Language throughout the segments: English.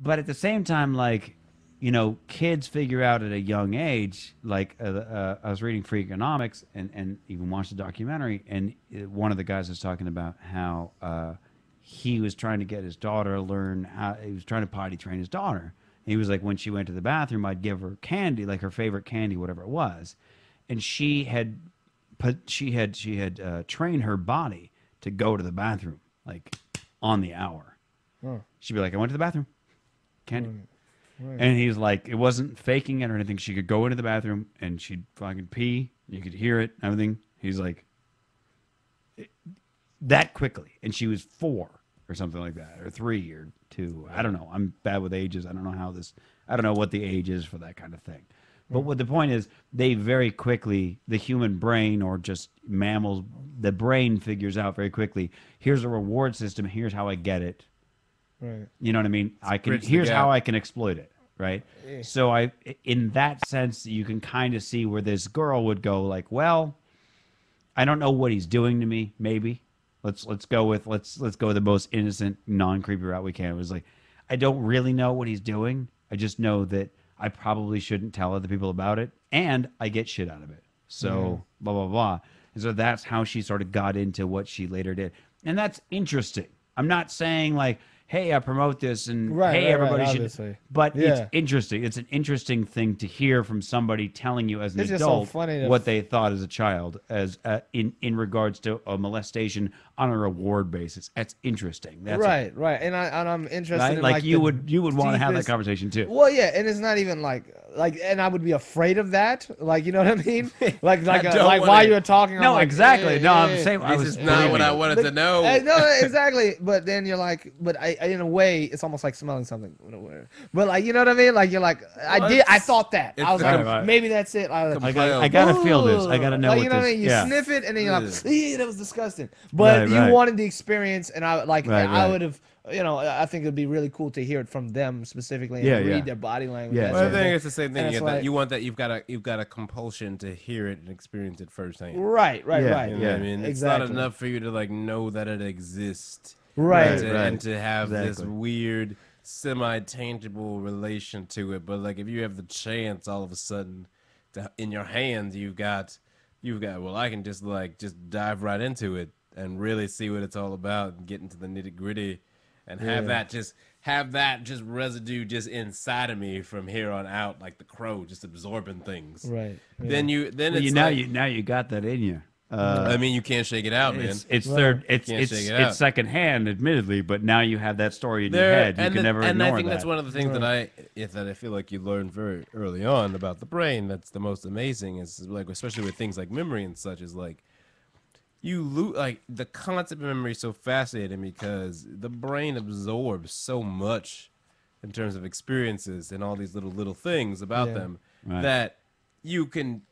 but at the same time, like, you know, kids figure out at a young age, like I was reading Free Economics and even watched a documentary, and one of the guys was talking about how he was trying to get his daughter to learn how, he was trying to potty train his daughter. He was like, when she went to the bathroom, I'd give her candy, like her favorite candy, whatever it was. And she had trained her body to go to the bathroom, like on the hour. She'd be like, I went to the bathroom, candy. Right. And he's like, it wasn't faking it or anything. She could go into the bathroom and she'd fucking pee. You could hear it, everything. He's like, that quickly. And she was 4 or something like that, or 3 or 2. I don't know. I'm bad with ages. I don't know what the age is for that kind of thing. But what the point is, they very quickly, the human brain or just mammals, the brain figures out very quickly, here's a reward system, here's how I get it. Right. You know what I mean? Here's how I can exploit it, right? Yeah. So in that sense, you can kind of see where this girl would go like, well, I don't know what he's doing to me, maybe. Let's go with the most innocent, non-creepy route we can. It was like, I don't really know what he's doing. I just know that I probably shouldn't tell other people about it, and I get shit out of it. So blah blah blah. And so that's how she sort of got into what she later did, and that's interesting. I'm not saying like, hey, I promote this and everybody should. But it's interesting. It's an interesting thing to hear from somebody telling you as an adult what they thought as a child, as in regards to a molestation on a reward basis. That's interesting. That's right. And I'm interested in like you would want to have that conversation too. Well, yeah, and it's not even like, and I would be afraid of that. Like, you know what I mean? Like while you were talking. No, I'm exactly. Like, no, I'm saying this is not what I wanted to know. No, exactly. But then you're like, in a way, it's almost like smelling something. But like, you know what I mean? Like, you're like, I thought that. I was like, maybe that's it. I gotta feel this. I gotta know what you know this. What I mean? You sniff it, and then you're like, that was disgusting. But you wanted the experience, and I would have. You know, I think it'd be really cool to hear it from them specifically and read their body language. Yeah, well, I think it's the same thing. You've got a compulsion to hear it and experience it firsthand. Right. You know what I mean, it's not enough for you to like know that it exists. And to have this weird semi-tangible relation to it. But like if you have the chance all of a sudden in your hands, you've got well, I can just dive right into it and really see what it's all about and get into the nitty-gritty and have that just residue just inside of me from here on out, like the crow just absorbing things. Right. Now you got that in you. I mean, you can't shake it out, man. It's secondhand, admittedly, but now you have that story in your head. You can never ignore that. And I think that's one of the things that I feel like you learn very early on about the brain. That's the most amazing. Is like, especially with things like memory and such, is like you lose like the concept of memory is so fascinating because the brain absorbs so much in terms of experiences and all these little things about them that you can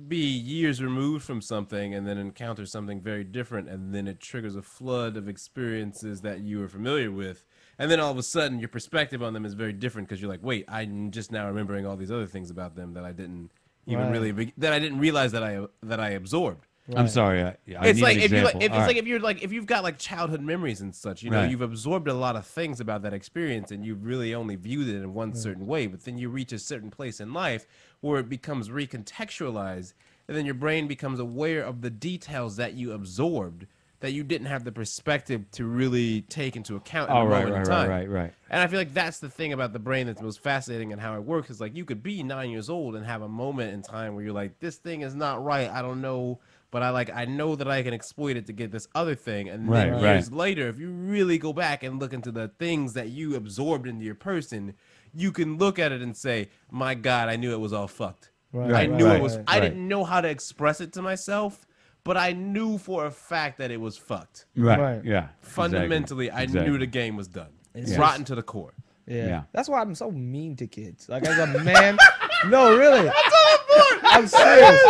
be years removed from something and then encounter something very different, and then it triggers a flood of experiences that you were familiar with, and then all of a sudden your perspective on them is very different because you're like, wait, I'm just now remembering all these other things about them that I didn't even that I didn't realize that I absorbed. Right. I'm sorry. It's like if you've got like childhood memories and such, you know, you've absorbed a lot of things about that experience, and you've really only viewed it in one certain way. But then you reach a certain place in life where it becomes recontextualized, and then your brain becomes aware of the details that you absorbed that you didn't have the perspective to really take into account in the moment in time. Right. And I feel like that's the thing about the brain that's most fascinating and how it works. Is like you could be 9 years old and have a moment in time where you're like, this thing is not right. I don't know. But I know that I can exploit it to get this other thing. And then years later, if you really go back and look into the things that you absorbed into your person, you can look at it and say, my God, I knew it was all fucked. I knew it was. I didn't know how to express it to myself, but I knew for a fact that it was fucked. Yeah. Fundamentally, I knew the game was done. It's rotten to the core. Yeah. That's why I'm so mean to kids. Like as a man. No, really. That's all important. I'm serious.